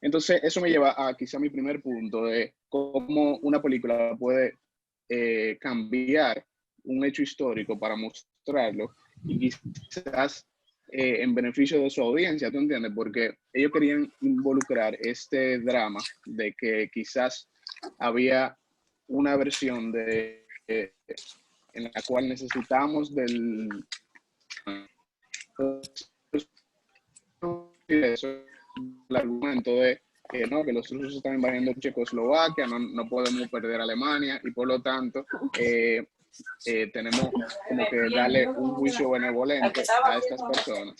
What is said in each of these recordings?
Entonces, eso me lleva a quizá mi primer punto de cómo una película puede cambiar un hecho histórico para mostrarlo y quizás en beneficio de su audiencia, ¿tú entiendes? Porque ellos querían involucrar este drama de que quizás había una versión en la cual necesitamos del el argumento de que no, que los rusos están invadiendo Checoslovaquia, no podemos perder Alemania y por lo tanto tenemos como que darle un juicio benevolente a estas personas.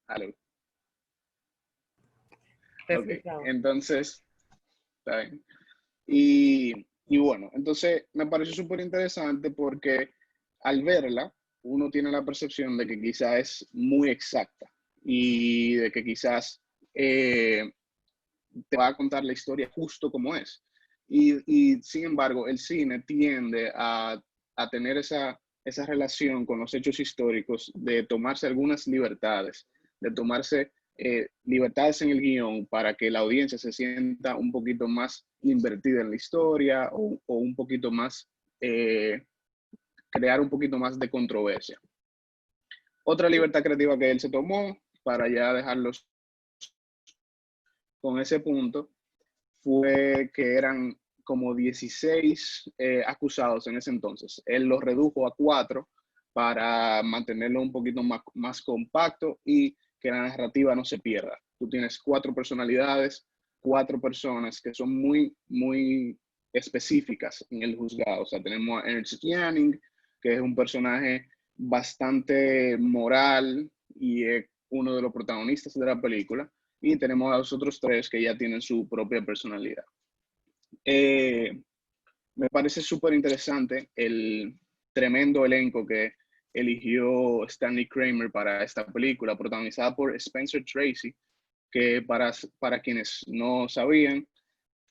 Aló. Okay. Entonces, está bien. Y bueno, entonces me pareció súper interesante porque al verla, uno tiene la percepción de que quizás es muy exacta y de que quizás te va a contar la historia justo como es. Y sin embargo, el cine tiende a tener esa relación con los hechos históricos de tomarse algunas libertades, de tomarse libertades en el guión para que la audiencia se sienta un poquito más invertida en la historia o un poquito más, crear un poquito más de controversia. Otra libertad creativa que él se tomó para ya dejarlos con ese punto fue que eran como 16 acusados en ese entonces. Él los redujo a 4 para mantenerlo un poquito más compacto y que la narrativa no se pierda. Tú tienes 4 personalidades, 4 personas que son muy específicas en el juzgado. O sea, tenemos a Ernst Janning, que es un personaje bastante moral y es uno de los protagonistas de la película. Y tenemos a los otros 3 que ya tienen su propia personalidad. Me parece súper interesante el tremendo elenco que eligió Stanley Kramer para esta película, protagonizada por Spencer Tracy, que para quienes no sabían,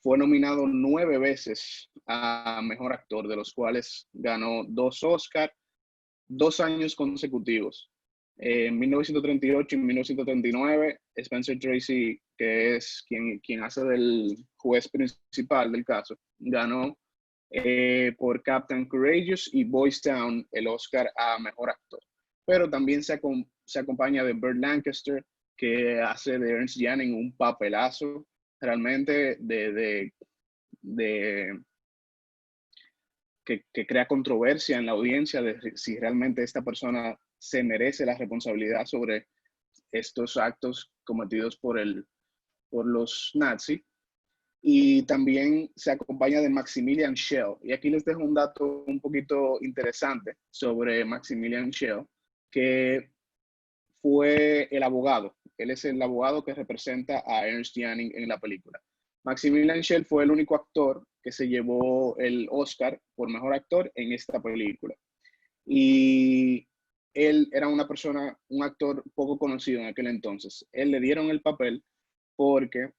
fue nominado 9 veces a Mejor Actor, de los cuales ganó 2 Oscars, 2 años consecutivos. En 1938 y 1939, Spencer Tracy, que es quien hace del juez principal del caso, ganó por Captain Courageous y Boys Town el Oscar a Mejor Actor. Pero también se acompaña de Burt Lancaster, que hace de Ernst Janning un papelazo realmente que crea controversia en la audiencia de si realmente esta persona se merece la responsabilidad sobre estos actos cometidos por los nazis. Y también se acompaña de Maximilian Schell. Y aquí les dejo un dato un poquito interesante sobre Maximilian Schell, que fue el abogado. Él es el abogado que representa a Ernst Janning en la película. Maximilian Schell fue el único actor que se llevó el Oscar por mejor actor en esta película. Y él era un actor poco conocido en aquel entonces. Él le dieron el papel porque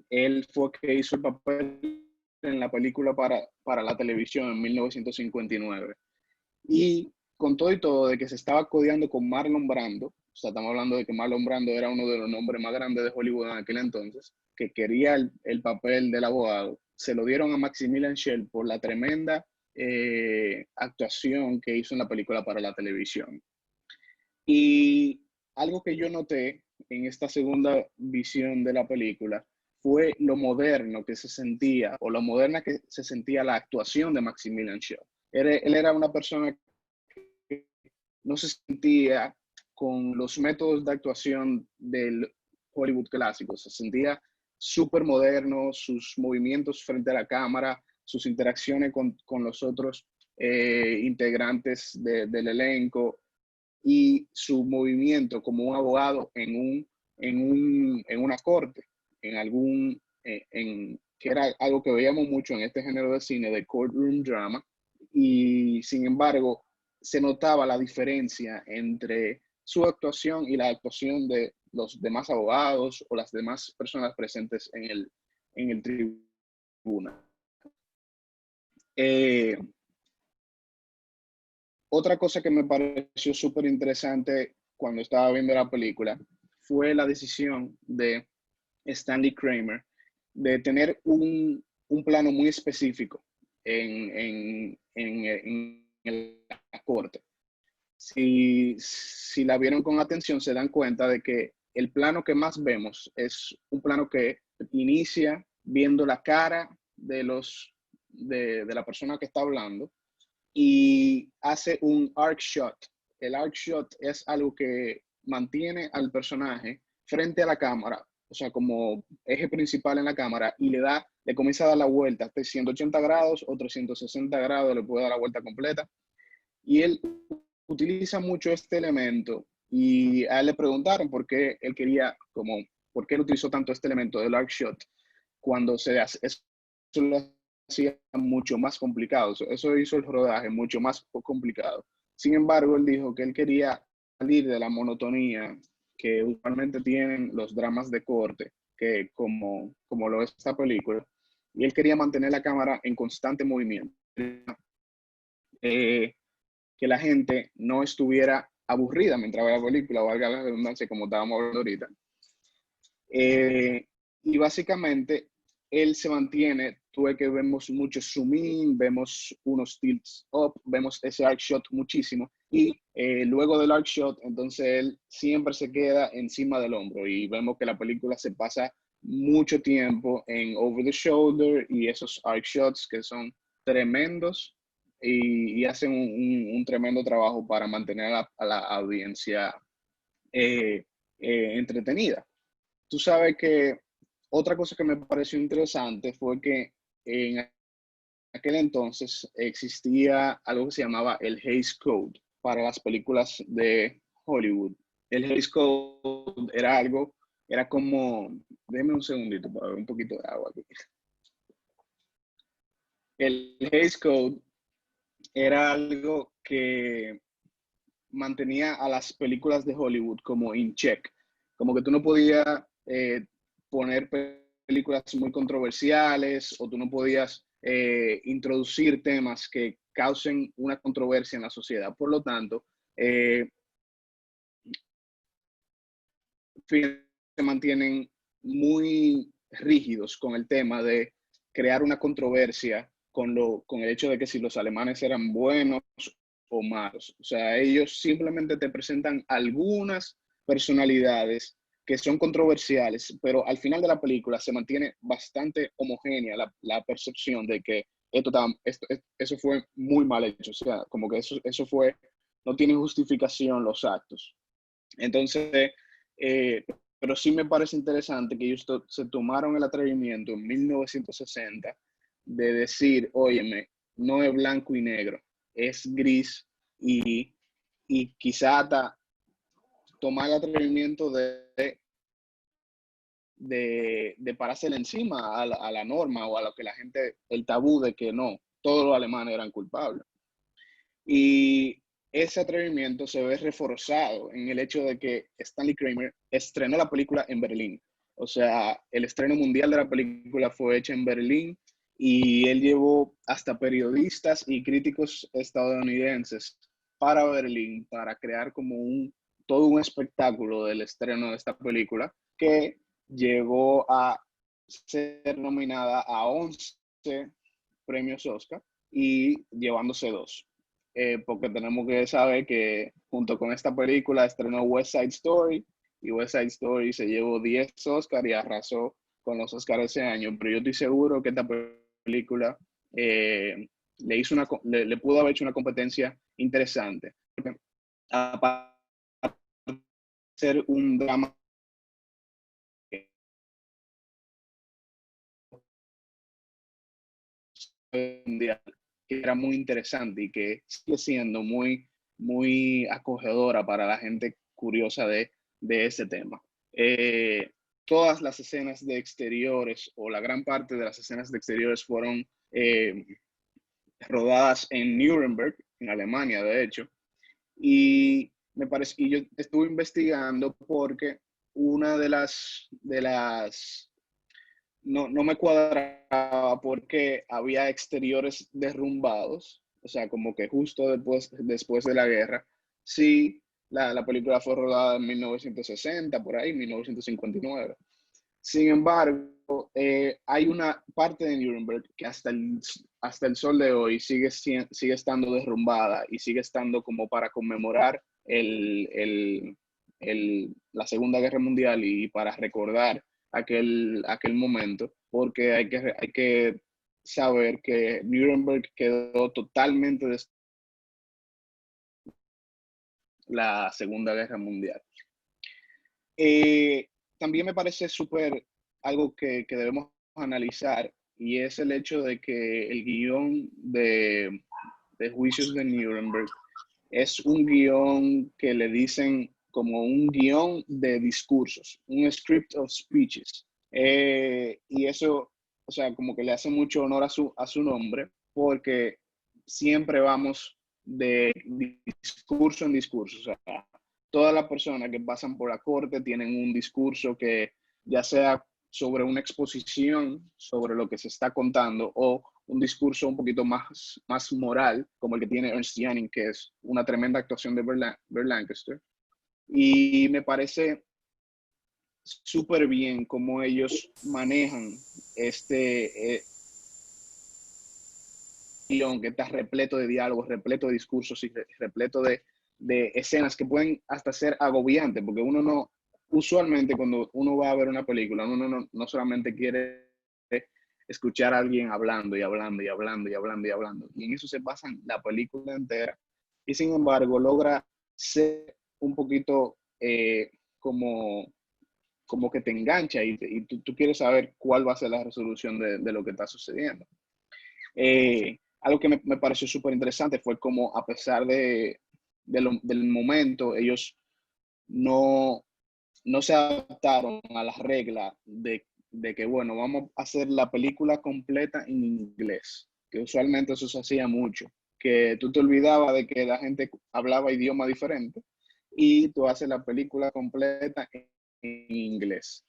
él fue que hizo el papel en la película para la televisión en 1959. Y con todo y todo de que se estaba codeando con Marlon Brando, o sea, estamos hablando de que Marlon Brando era uno de los nombres más grandes de Hollywood en aquel entonces, que quería el papel del abogado, se lo dieron a Maximilian Schell por la tremenda actuación que hizo en la película para la televisión. Y algo que yo noté en esta segunda visión de la película fue lo moderno que se sentía, o lo moderna que se sentía la actuación de Maximilian Schell. Él era una persona que no se sentía con los métodos de actuación del Hollywood clásico, se sentía súper moderno, sus movimientos frente a la cámara, sus interacciones con los otros integrantes del elenco y su movimiento como un abogado en una corte, que era algo que veíamos mucho en este género de cine de courtroom drama, y sin embargo se notaba la diferencia entre su actuación y la actuación de los demás abogados o las demás personas presentes en el tribunal. Otra cosa que me pareció súper interesante cuando estaba viendo la película fue la decisión de Stanley Kramer de tener un plano muy específico en la corte. Si la vieron con atención, se dan cuenta de que el plano que más vemos es un plano que inicia viendo la cara de la persona que está hablando y hace un arc shot. El arc shot es algo que mantiene al personaje frente a la cámara, o sea, como eje principal en la cámara, y le comienza a dar la vuelta, 180 grados o 360 grados, le puede dar la vuelta completa. Y él utiliza mucho este elemento y a él le preguntaron por qué él quería, por qué él utilizó tanto este elemento del arc shot cuando se hace, eso lo hacía mucho más complicado, eso hizo el rodaje mucho más complicado. Sin embargo, él dijo que él quería salir de la monotonía que usualmente tienen los dramas de corte, que como lo es esta película, y él quería mantener la cámara en constante movimiento. Que la gente no estuviera aburrida mientras veía la película, valga la redundancia, como estábamos hablando ahorita. Y básicamente él se mantiene, tuve que vemos mucho zoom in, vemos unos tilts up, vemos ese arc shot muchísimo, y luego del arc shot, entonces él siempre se queda encima del hombro, y vemos que la película se pasa mucho tiempo en over the shoulder, y esos arc shots que son tremendos, y hacen un tremendo trabajo para mantener a la audiencia entretenida. Tú sabes que otra cosa que me pareció interesante fue que en aquel entonces existía algo que se llamaba el Hays Code para las películas de Hollywood. El Hays Code era como, déjeme un segundito para ver un poquito de agua aquí. El Hays Code era algo que mantenía a las películas de Hollywood como in check, como que tú no podías poner películas muy controversiales o tú no podías introducir temas que causen una controversia en la sociedad. Por lo tanto, se mantienen muy rígidos con el tema de crear una controversia con el hecho de que si los alemanes eran buenos o malos. O sea, ellos simplemente te presentan algunas personalidades que son controversiales, pero al final de la película se mantiene bastante homogénea la percepción de que eso fue muy mal hecho. O sea, como que eso fue, no tiene justificación los actos. Entonces, pero sí me parece interesante que ellos se tomaron el atrevimiento en 1960 de decir, óyeme, no es blanco y negro, es gris y quizá hasta tomar el atrevimiento de parársela encima a la norma o a lo que la gente, el tabú de que no, todos los alemanes eran culpables. Y ese atrevimiento se ve reforzado en el hecho de que Stanley Kramer estrenó la película en Berlín. O sea, el estreno mundial de la película fue hecho en Berlín y él llevó hasta periodistas y críticos estadounidenses para Berlín para crear como todo un espectáculo del estreno de esta película que llegó a ser nominada a 11 premios Oscar y llevándose 2. Porque tenemos que saber que junto con esta película estrenó West Side Story y West Side Story se llevó 10 Oscars y arrasó con los Oscars ese año, pero yo estoy seguro que esta película le pudo haber hecho una competencia interesante. Aparte de ser un drama mundial, que era muy interesante y que sigue siendo muy acogedora para la gente curiosa de ese tema. Todas las escenas de exteriores o la gran parte de las escenas de exteriores fueron rodadas en Nuremberg, en Alemania, de hecho. Y yo estuve investigando porque una de las no me cuadraba porque había exteriores derrumbados, o sea, como que justo después de la guerra, sí La película fue rodada en 1960, por ahí, 1959. Sin embargo, hay una parte de Nuremberg que hasta el sol de hoy sigue estando derrumbada y sigue estando como para conmemorar la Segunda Guerra Mundial y para recordar aquel momento, porque hay que saber que Nuremberg quedó totalmente destruida la Segunda Guerra Mundial. También me parece súper algo que debemos analizar y es el hecho de que el guión de Juicios de Nuremberg es un guión que le dicen como un guión de discursos, un script of speeches. Y eso, o sea, como que le hace mucho honor a su nombre, porque siempre vamos de discurso en discurso. O sea, todas las personas que pasan por la corte tienen un discurso que ya sea sobre una exposición sobre lo que se está contando o un discurso un poquito más moral, como el que tiene Ernst Janning, que es una tremenda actuación de Burt Lancaster. Y me parece súper bien cómo ellos manejan este guión que está repleto de diálogos, repleto de discursos y repleto de escenas que pueden hasta ser agobiantes, porque uno no, usualmente cuando uno va a ver una película, uno no solamente quiere escuchar a alguien hablando y hablando y hablando y hablando y hablando. Y en eso se pasa la película entera. Y sin embargo, logra ser un poquito como que te engancha y tú quieres saber cuál va a ser la resolución de lo que está sucediendo. Algo que me pareció súper interesante fue como a pesar del momento, ellos no, no se adaptaron a las reglas de que, bueno, vamos a hacer la película completa en inglés, que usualmente eso se hacía mucho, que tú te olvidabas de que la gente hablaba idioma diferente y tú haces la película completa en inglés.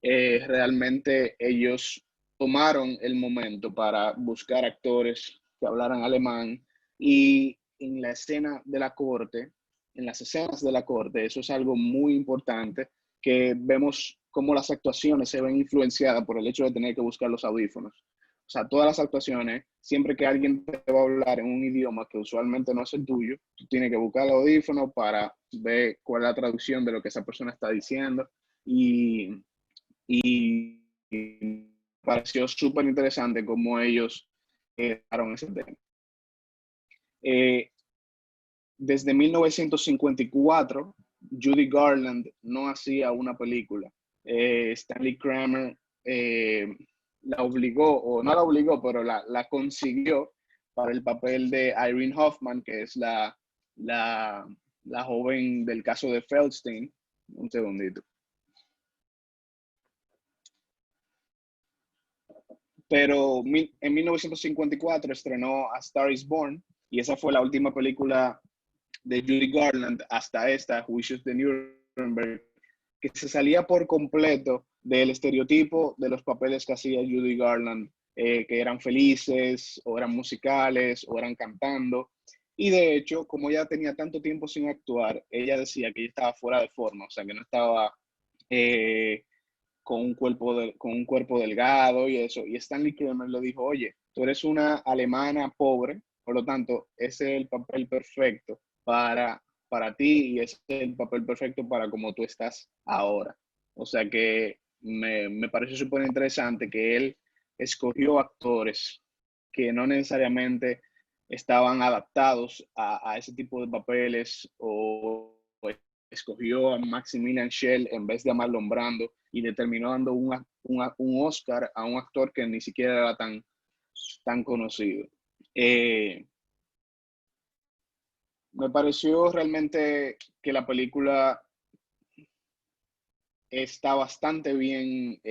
Realmente ellos tomaron el momento para buscar actores que hablaran alemán y en la escena de la corte, en las escenas de la corte, eso es algo muy importante, que vemos cómo las actuaciones se ven influenciadas por el hecho de tener que buscar los audífonos. O sea, todas las actuaciones, siempre que alguien te va a hablar en un idioma que usualmente no es el tuyo, tú tienes que buscar el audífono para ver cuál es la traducción de lo que esa persona está diciendo. Y me pareció súper interesante cómo ellos daron ese tema. Eh, Desde 1954, Judy Garland no hacía una película. Stanley Kramer la obligó, o no la obligó, pero la consiguió para el papel de Irene Hoffman, que es la joven del caso de Feldstein. Un segundito. Pero en 1954 estrenó A Star is Born y esa fue la última película de Judy Garland hasta esta, Juicios de Nuremberg, que se salía por completo del estereotipo de los papeles que hacía Judy Garland, que eran felices, o eran musicales, o eran cantando. Y de hecho, como ella tenía tanto tiempo sin actuar, ella decía que ella estaba fuera de forma, o sea, que no estaba eh, con un cuerpo delgado y eso. Y Stanley Kramer le dijo, oye, tú eres una alemana pobre, por lo tanto, ese es el papel perfecto para ti y ese es el papel perfecto para como tú estás ahora. O sea que me parece súper interesante que él escogió actores que no necesariamente estaban adaptados a ese tipo de papeles o escogió a Maximilian Schell en vez de a Marlon Brando y le terminó dando un Oscar a un actor que ni siquiera era tan conocido. Eh, Me pareció realmente que la película está bastante bien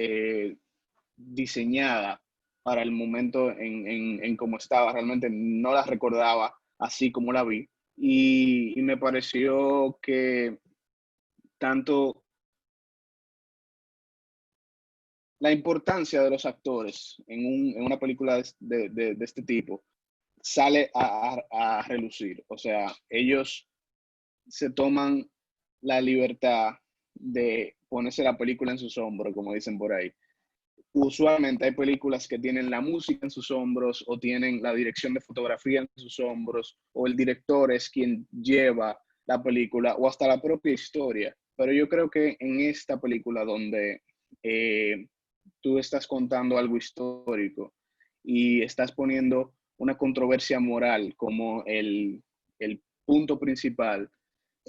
diseñada para el momento en cómo estaba. Realmente no la recordaba así como la vi. Y me pareció que tanto la importancia de los actores en una película de este tipo sale a relucir. O sea, ellos se toman la libertad de ponerse la película en sus hombros, como dicen por ahí. Usualmente hay películas que tienen la música en sus hombros o tienen la dirección de fotografía en sus hombros o el director es quien lleva la película o hasta la propia historia. Pero yo creo que en esta película donde tú estás contando algo histórico y estás poniendo una controversia moral como el punto principal,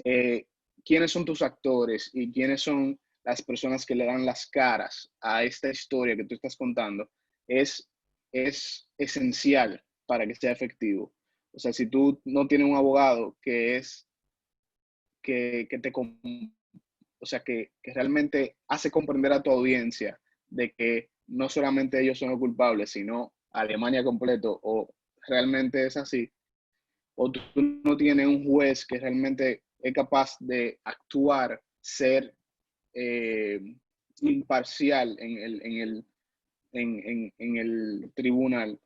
eh, quiénes son tus actores y quiénes son las personas que le dan las caras a esta historia que tú estás contando, es, es esencial para que sea efectivo. O sea, si tú no tienes un abogado que te, o sea, que realmente hace comprender a tu audiencia de que no solamente ellos son los culpables, sino Alemania completo, o realmente es así, o tú no tienes un juez que realmente es capaz de actuar, ser imparcial en el tribunal,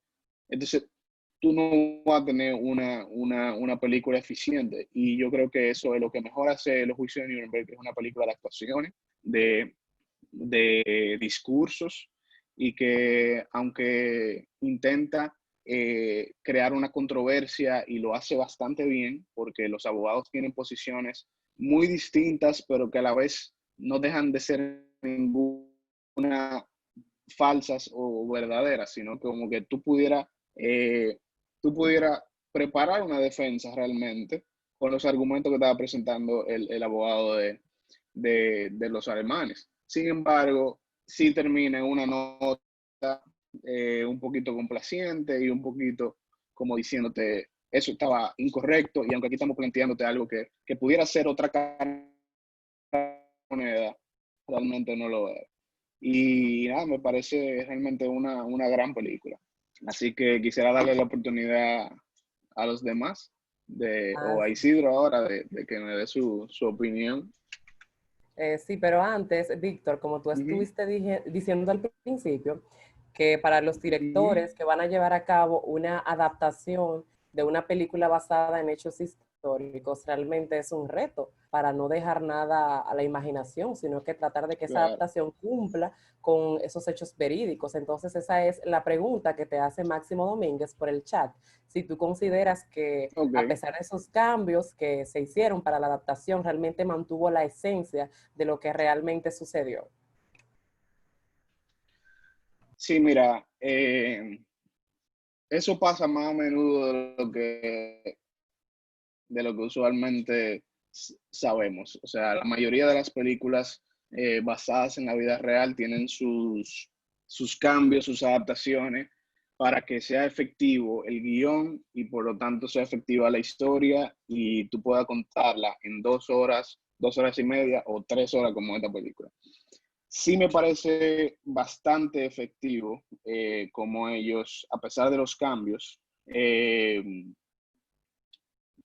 entonces tú no vas a tener una película eficiente. Y yo creo que eso es lo que mejor hace Los Juicios de Nuremberg, que es una película de actuaciones, de discursos, y que aunque intenta crear una controversia y lo hace bastante bien, porque los abogados tienen posiciones muy distintas, pero que a la vez no dejan de ser ninguna falsas o verdaderas, sino que como que tú pudieras preparar una defensa realmente con los argumentos que estaba presentando el abogado de los alemanes. Sin embargo, sí termina en una nota un poquito complaciente y un poquito como diciéndote, eso estaba incorrecto, y aunque aquí estamos planteándote algo que pudiera ser otra cara moneda, realmente no lo es. Y nada, me parece realmente una gran película. Así que quisiera darle la oportunidad a los demás, Ah, o a Isidro ahora, de que me dé su opinión. sí, pero antes, Víctor, como tú Ujú, estuviste diciendo al principio, que para los ujú, directores que van a llevar a cabo una adaptación de una película basada en hechos históricos, realmente es un reto para no dejar nada a la imaginación, sino que tratar de que esa claro, adaptación cumpla con esos hechos verídicos. Entonces, esa es la pregunta que te hace Máximo Domínguez por el chat. Si tú consideras que a ok. pesar de esos cambios que se hicieron para la adaptación, realmente mantuvo la esencia de lo que realmente sucedió. Sí, mira, eso pasa más a menudo de lo que usualmente sabemos. O sea, la mayoría de las películas basadas en la vida real tienen sus cambios, sus adaptaciones, para que sea efectivo el guión y por lo tanto sea efectiva la historia y tú puedas contarla en 2 horas, 2 horas y media o 3 horas como esta película. Sí me parece bastante efectivo como ellos, a pesar de los cambios,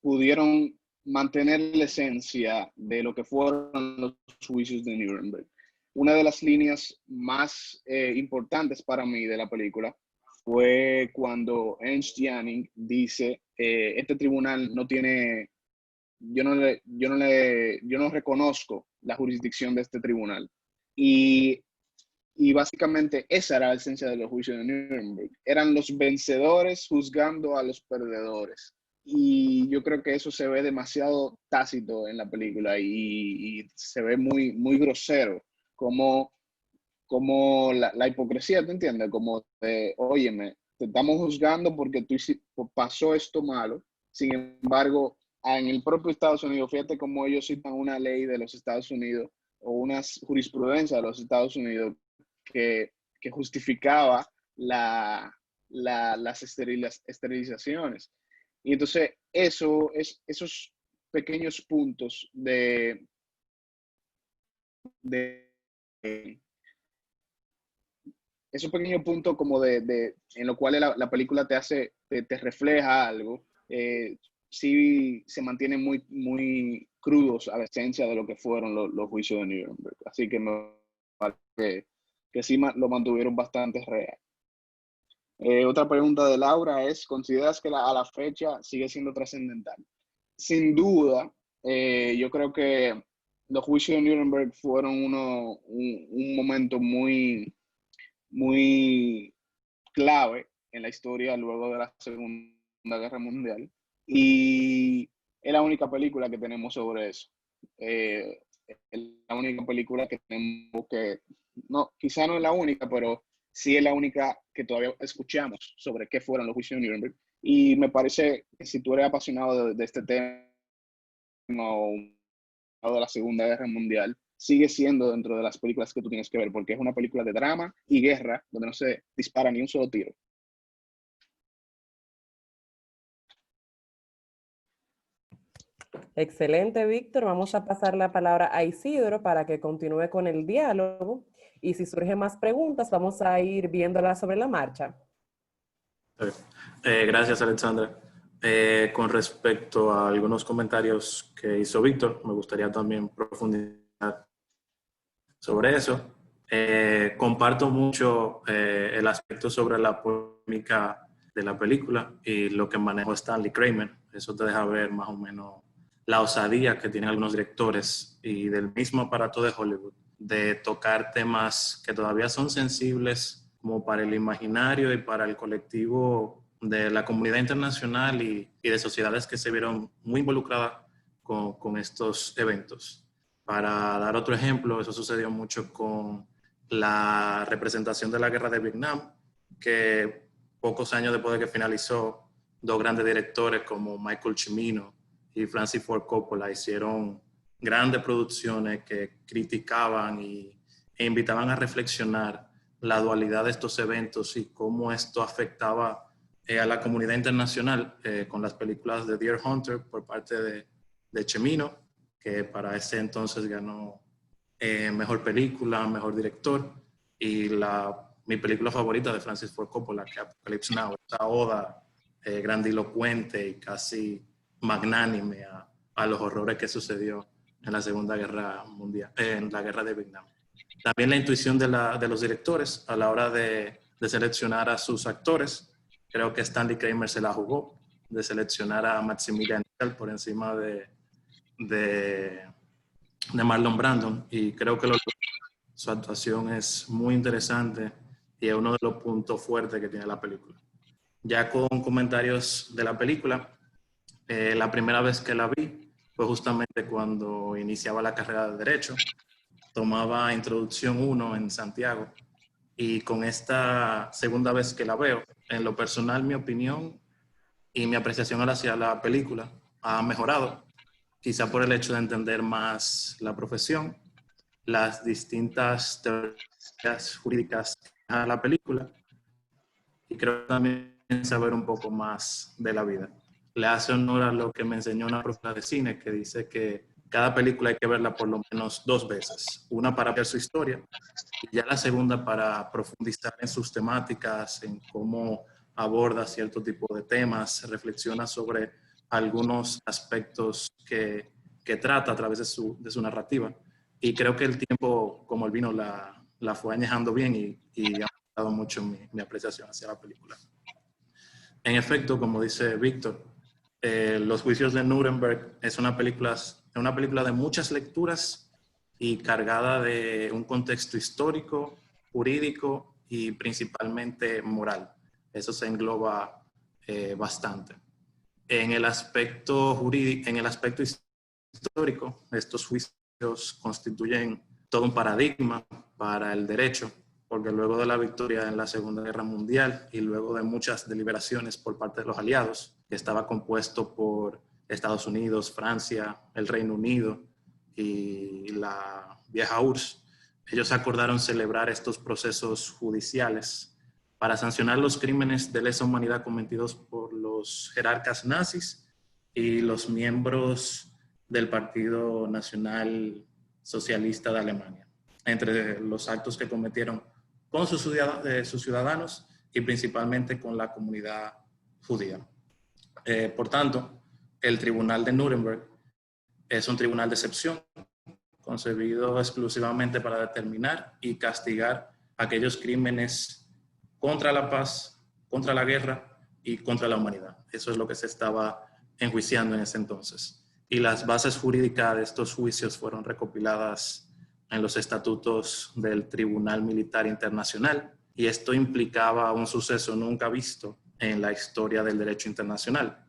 pudieron mantener la esencia de lo que fueron los juicios de Nuremberg. Una de las líneas más importantes para mí de la película fue cuando Ernst Janning dice, este tribunal no tiene, yo no reconozco la jurisdicción de este tribunal. Y, y básicamente esa era la esencia de los juicios de Nuremberg. Eran los vencedores juzgando a los perdedores. Y yo creo que eso se ve demasiado tácito en la película y se ve muy grosero, como, como la hipocresía, ¿te entiendes? Como de, óyeme, te estamos juzgando porque pasó esto malo. Sin embargo, en el propio Estados Unidos, fíjate cómo ellos citan una ley de los Estados Unidos o una jurisprudencia de los Estados Unidos que justificaba las esterilizaciones. Y entonces esos pequeños puntos de esos pequeños puntos como en lo cual la película te refleja algo, sí se mantienen muy crudos a la esencia de lo que fueron los juicios de Nuremberg. Así que me parece que sí lo mantuvieron bastante real. Otra pregunta de Laura es, ¿consideras que a la fecha sigue siendo trascendental? Sin duda, Yo creo que los juicios de Nuremberg fueron un momento muy, muy clave en la historia luego de la Segunda Guerra Mundial. Y es la única película que tenemos sobre eso. Es la única película que tenemos que, no, quizá no es la única, pero sí es la única que todavía escuchamos sobre qué fueron los juicios de Nuremberg. Y me parece que si tú eres apasionado de este tema o de la Segunda Guerra Mundial, sigue siendo dentro de las películas que tú tienes que ver, porque es una película de drama y guerra donde no se dispara ni un solo tiro. Excelente, Víctor. Vamos a pasar la palabra a Isidro para que continúe con el diálogo. Y si surgen más preguntas, vamos a ir viéndolas sobre la marcha. Gracias, Alexandra. Con respecto a algunos comentarios que hizo Víctor, me gustaría también profundizar sobre eso. Comparto mucho el aspecto sobre la polémica de la película y lo que manejó Stanley Kramer. Eso te deja ver más o menos la osadía que tienen algunos directores y del mismo aparato de Hollywood de tocar temas que todavía son sensibles como para el imaginario y para el colectivo de la comunidad internacional y de sociedades que se vieron muy involucradas con estos eventos. Para dar otro ejemplo, eso sucedió mucho con la representación de la guerra de Vietnam, que pocos años después de que finalizó, dos grandes directores como Michael Cimino y Francis Ford Coppola hicieron grandes producciones que criticaban e invitaban a reflexionar la dualidad de estos eventos y cómo esto afectaba a la comunidad internacional con las películas de Deer Hunter por parte de Cimino, que para ese entonces ganó mejor película, mejor director, y mi película favorita de Francis Ford Coppola, que es Apocalypse Now, esa oda grandilocuente y casi magnánime a los horrores que sucedió en la Segunda Guerra Mundial, en la Guerra de Vietnam. También la intuición de los directores a la hora de seleccionar a sus actores. Creo que Stanley Kramer se la jugó de seleccionar a Maximilian Schell por encima de Marlon Brando, y creo que su actuación es muy interesante y es uno de los puntos fuertes que tiene la película. Ya con comentarios de la película, la primera vez que la vi fue justamente cuando iniciaba la carrera de Derecho. Tomaba Introducción 1 en Santiago, y con esta segunda vez que la veo, en lo personal, mi opinión y mi apreciación hacia la película ha mejorado, quizá por el hecho de entender más la profesión, las distintas teorías jurídicas a la película, y creo también saber un poco más de la vida. Le hace honor a lo que me enseñó una profesora de cine, que dice que cada película hay que verla por lo menos 2 veces. Una para ver su historia y ya la segunda para profundizar en sus temáticas, en cómo aborda cierto tipo de temas, reflexiona sobre algunos aspectos que trata a través de su narrativa. Y creo que el tiempo, como el vino, la fue añejando bien y ha aumentado mucho mi apreciación hacia la película. En efecto, como dice Víctor, Los Juicios de Nuremberg es una película de muchas lecturas y cargada de un contexto histórico, jurídico y principalmente moral. Eso se engloba bastante. En el aspecto jurídico, en el aspecto histórico, estos juicios constituyen todo un paradigma para el derecho, porque luego de la victoria en la Segunda Guerra Mundial y luego de muchas deliberaciones por parte de los aliados, que estaba compuesto por Estados Unidos, Francia, el Reino Unido y la vieja URSS, ellos acordaron celebrar estos procesos judiciales para sancionar los crímenes de lesa humanidad cometidos por los jerarcas nazis y los miembros del Partido Nacional Socialista de Alemania, entre los actos que cometieron con sus ciudadanos y principalmente con la comunidad judía. Por tanto, el Tribunal de Nuremberg es un tribunal de excepción concebido exclusivamente para determinar y castigar aquellos crímenes contra la paz, contra la guerra y contra la humanidad. Eso es lo que se estaba enjuiciando en ese entonces. y las bases jurídicas de estos juicios fueron recopiladas en los estatutos del Tribunal Militar Internacional, y esto implicaba un suceso nunca visto en la historia del derecho internacional.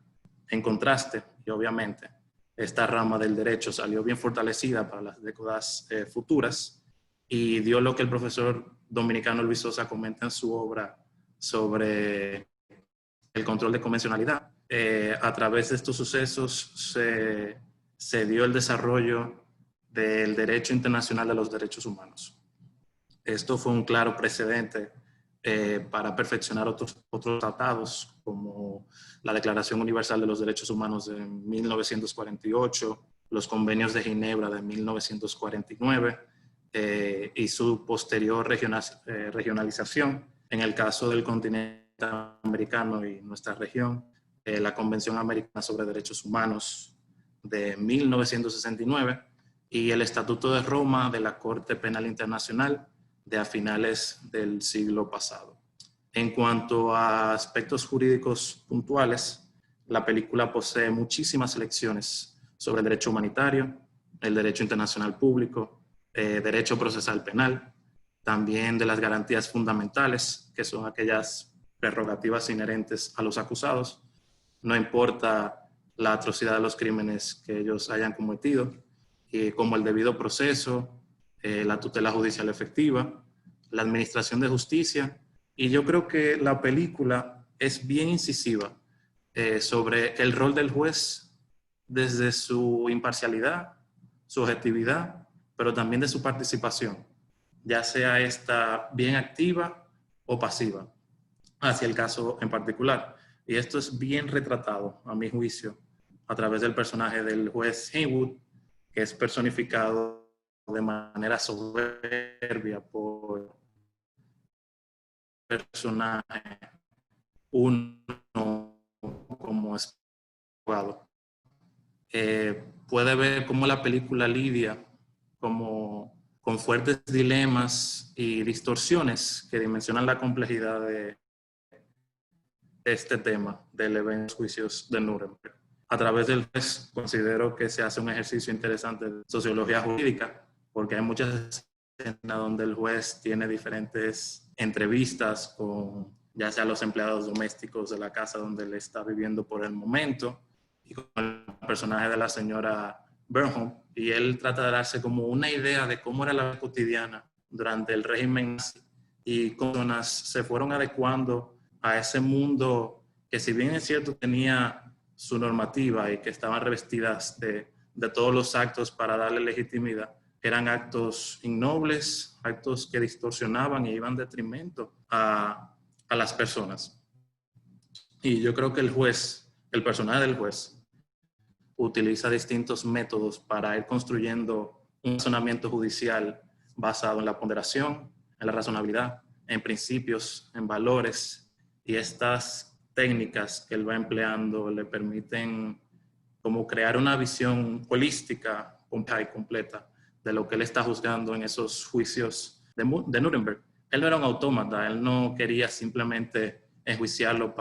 En contraste, y obviamente, esta rama del derecho salió bien fortalecida para las décadas futuras y dio lo que el profesor dominicano Luis Sosa comenta en su obra sobre el control de convencionalidad. A través de estos sucesos se dio el desarrollo del derecho internacional de los derechos humanos. Esto fue un claro precedente para perfeccionar otros tratados, como la Declaración Universal de los Derechos Humanos de 1948, los convenios de Ginebra de 1949 y su posterior regionalización. En el caso del continente americano y nuestra región, la Convención Americana sobre Derechos Humanos de 1969 y el Estatuto de Roma de la Corte Penal Internacional de a finales del siglo pasado. En cuanto a aspectos jurídicos puntuales, la película posee muchísimas lecciones sobre el derecho humanitario, el derecho internacional público, derecho procesal penal, también de las garantías fundamentales, que son aquellas prerrogativas inherentes a los acusados, no importa la atrocidad de los crímenes que ellos hayan cometido, como el debido proceso, la tutela judicial efectiva, la administración de justicia, y yo creo que la película es bien incisiva sobre el rol del juez desde su imparcialidad, su objetividad, pero también de su participación, ya sea esta bien activa o pasiva, hacia el caso en particular. Y esto es bien retratado, a mi juicio, a través del personaje del juez Haywood, que es personificado de manera soberbia por personaje uno como es abogado. Puede ver cómo la película lidia con fuertes dilemas y distorsiones que dimensionan la complejidad de este tema del evento juicios de Nuremberg. A través del juez considero que se hace un ejercicio interesante de sociología jurídica, porque hay muchas escenas donde el juez tiene diferentes entrevistas con ya sea los empleados domésticos de la casa donde él está viviendo por el momento y con el personaje de la señora Bernholm, y él trata de darse como una idea de cómo era la vida cotidiana durante el régimen nazi y cómo personas se fueron adecuando a ese mundo que, si bien es cierto, tenía su normativa y que estaban revestidas de todos los actos para darle legitimidad, eran actos innobles, actos que distorsionaban y iban en detrimento a las personas. Y yo creo que el juez, el personaje del juez, utiliza distintos métodos para ir construyendo un razonamiento judicial basado en la ponderación, en la razonabilidad, en principios, en valores, y estas técnicas que él va empleando le permiten como crear una visión holística y completa de lo que él está juzgando en esos juicios de Nuremberg. Él no era un autómata, él no quería simplemente enjuiciarlo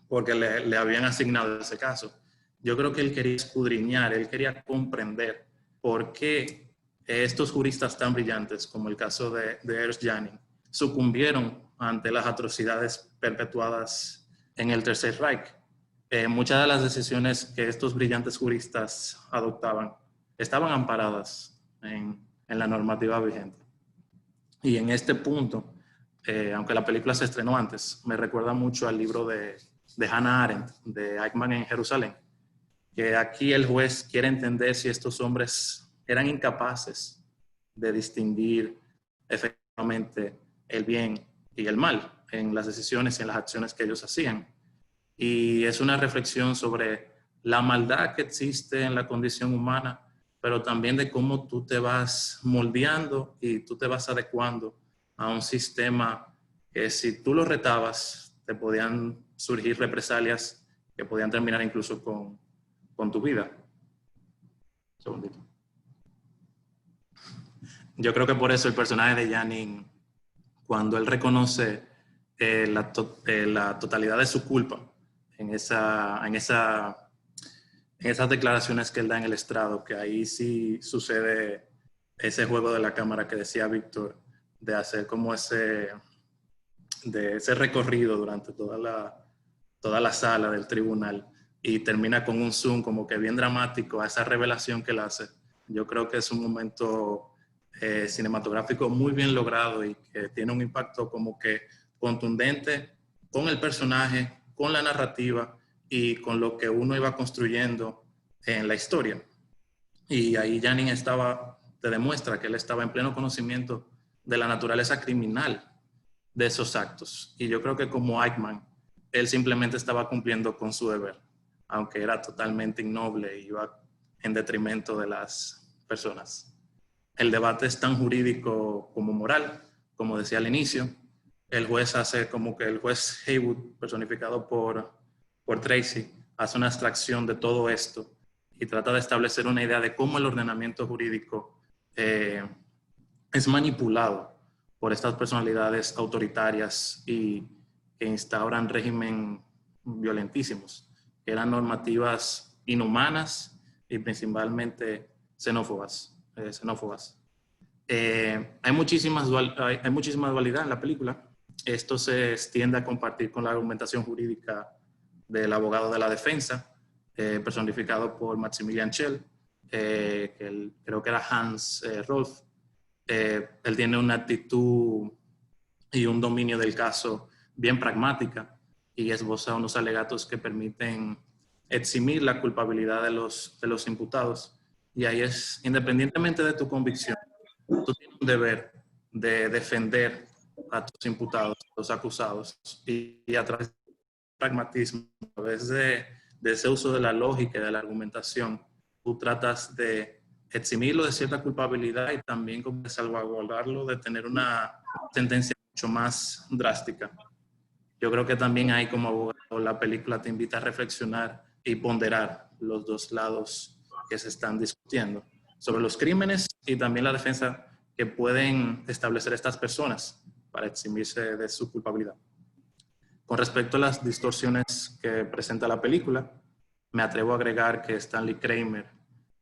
porque le habían asignado ese caso. Yo creo que él quería escudriñar, él quería comprender por qué estos juristas tan brillantes, como el caso de Ernst Janning, sucumbieron ante las atrocidades perpetuadas en el Tercer Reich. Muchas de las decisiones que estos brillantes juristas adoptaban estaban amparadas en la normativa vigente. Y en este punto, aunque la película se estrenó antes, me recuerda mucho al libro de Hannah Arendt, de Eichmann en Jerusalén, que aquí el juez quiere entender si estos hombres eran incapaces de distinguir efectivamente el bien y el mal en las decisiones y en las acciones que ellos hacían. Y es una reflexión sobre la maldad que existe en la condición humana, pero también de cómo tú te vas moldeando y tú te vas adecuando a un sistema que, si tú lo retabas, te podían surgir represalias que podían terminar incluso con tu vida. Un segundito. Yo creo que por eso el personaje de Janning, cuando él reconoce la totalidad de su culpa en esa en esas declaraciones que él da en el estrado, que ahí sí sucede ese juego de la cámara que decía Víctor, de hacer como ese recorrido durante toda la sala del tribunal y termina con un zoom como que bien dramático a esa revelación que él hace. Yo creo que es un momento cinematográfico muy bien logrado y que tiene un impacto como que contundente con el personaje, con la narrativa y con lo que uno iba construyendo en la historia. Y ahí Janine te demuestra que él estaba en pleno conocimiento de la naturaleza criminal de esos actos. Y yo creo que como Eichmann, él simplemente estaba cumpliendo con su deber, aunque era totalmente innoble y iba en detrimento de las personas. El debate es tan jurídico como moral, como decía al inicio. El juez hace como que el juez Haywood, personificado por Tracy, hace una abstracción de todo esto y trata de establecer una idea de cómo el ordenamiento jurídico es manipulado por estas personalidades autoritarias y que instauran régimen violentísimos, que eran normativas inhumanas y principalmente xenófobas. Hay muchísima dualidad en la película. Esto se extiende a compartir con la argumentación jurídica del abogado de la defensa, personificado por Maximilian Schell, que creo que era Hans Rolf. Él tiene una actitud y un dominio del caso bien pragmática y esboza unos alegatos que permiten eximir la culpabilidad de los imputados. Y ahí es, independientemente de tu convicción, tú tienes un deber de defender a tus imputados, a los acusados, y a través del pragmatismo, a través de ese uso de la lógica y de la argumentación, tú tratas de eximirlo de cierta culpabilidad y también como de salvaguardarlo de tener una sentencia mucho más drástica. Yo creo que también ahí como abogado la película te invita a reflexionar y ponderar los dos lados que se están discutiendo sobre los crímenes y también la defensa que pueden establecer estas personas para eximirse de su culpabilidad. Con respecto a las distorsiones que presenta la película, me atrevo a agregar que Stanley Kramer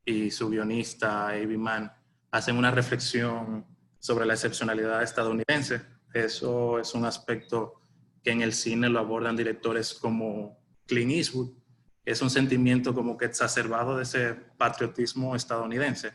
y su guionista Avi Mann hacen una reflexión sobre la excepcionalidad estadounidense. Eso es un aspecto que en el cine lo abordan directores como Clint Eastwood. Es un sentimiento como que exacerbado de ese patriotismo estadounidense,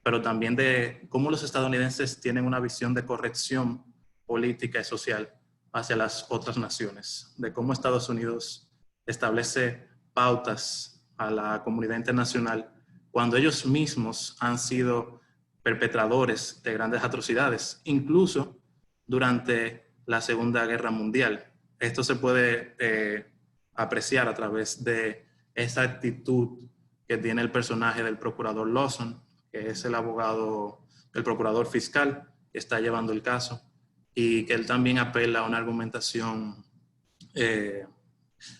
pero también de cómo los estadounidenses tienen una visión de corrección política y social hacia las otras naciones, de cómo Estados Unidos establece pautas a la comunidad internacional cuando ellos mismos han sido perpetradores de grandes atrocidades, incluso durante la Segunda Guerra Mundial. Esto se puede apreciar a través de esa actitud que tiene el personaje del procurador Lawson, que es el abogado, el procurador fiscal que está llevando el caso, y que él también apela a una argumentación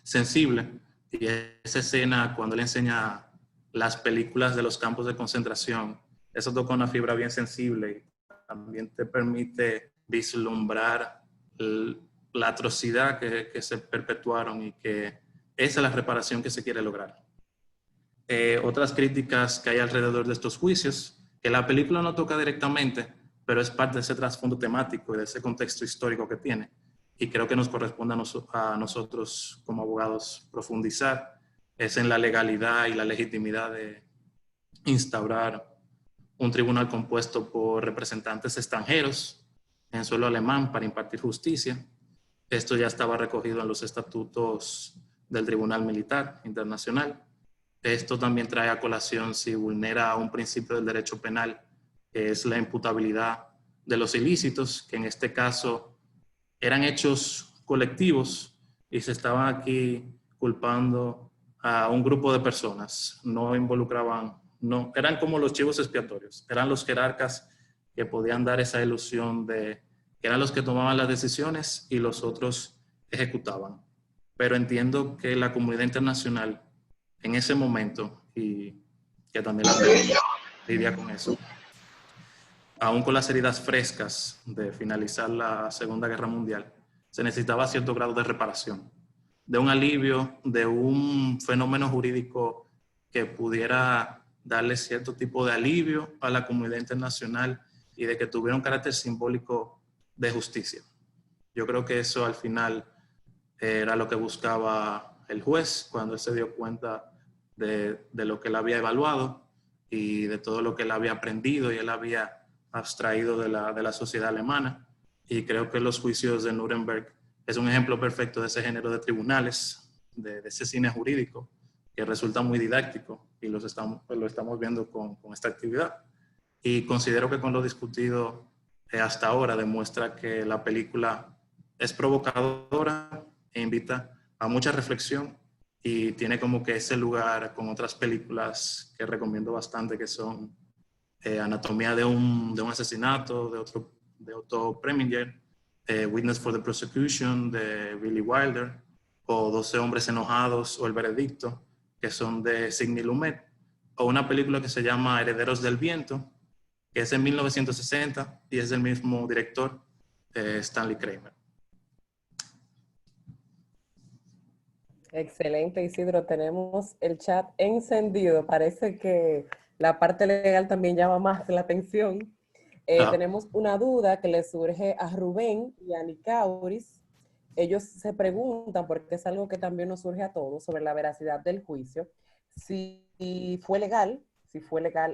sensible. Y esa escena, cuando él enseña las películas de los campos de concentración, eso toca una fibra bien sensible y también te permite vislumbrar la atrocidad que se perpetuaron y que esa es la reparación que se quiere lograr. Otras críticas que hay alrededor de estos juicios, que la película no toca directamente, pero es parte de ese trasfondo temático y de ese contexto histórico que tiene. Y creo que nos corresponde a nosotros como abogados profundizar, es en la legalidad y la legitimidad de instaurar un tribunal compuesto por representantes extranjeros en suelo alemán para impartir justicia. Esto ya estaba recogido en los estatutos del Tribunal Militar Internacional. Esto también trae a colación si vulnera un principio del derecho penal, que es la imputabilidad de los ilícitos, que en este caso eran hechos colectivos y se estaban aquí culpando a un grupo de personas. No involucraban, no, eran como los chivos expiatorios, eran los jerarcas que podían dar esa ilusión de que eran los que tomaban las decisiones y los otros ejecutaban. Pero entiendo que la comunidad internacional en ese momento, y que también la película lidia con eso, aún con las heridas frescas de finalizar la Segunda Guerra Mundial, se necesitaba cierto grado de reparación, de un alivio, de un fenómeno jurídico que pudiera darle cierto tipo de alivio a la comunidad internacional y de que tuviera un carácter simbólico de justicia. Yo creo que eso al final era lo que buscaba el juez cuando él se dio cuenta de lo que él había evaluado y de todo lo que él había aprendido y él había abstraído de la sociedad alemana. Y creo que los juicios de Nuremberg es un ejemplo perfecto de ese género de tribunales, de ese cine jurídico que resulta muy didáctico y lo estamos viendo con esta actividad. Y considero que con lo discutido hasta ahora demuestra que la película es provocadora e invita a mucha reflexión y tiene como que ese lugar con otras películas que recomiendo bastante, que son Anatomía de un asesinato de Otto Preminger, Witness for the Prosecution de Billy Wilder, o 12 hombres enojados o El veredicto, que son de Sidney Lumet, o una película que se llama Herederos del viento, que es en 1960 y es del mismo director, Stanley Kramer. Excelente, Isidro. Tenemos el chat encendido. Parece que la parte legal también llama más la atención. Tenemos una duda que le surge a Rubén y a Nicauris. Ellos se preguntan, porque es algo que también nos surge a todos, sobre la veracidad del juicio. Si fue legal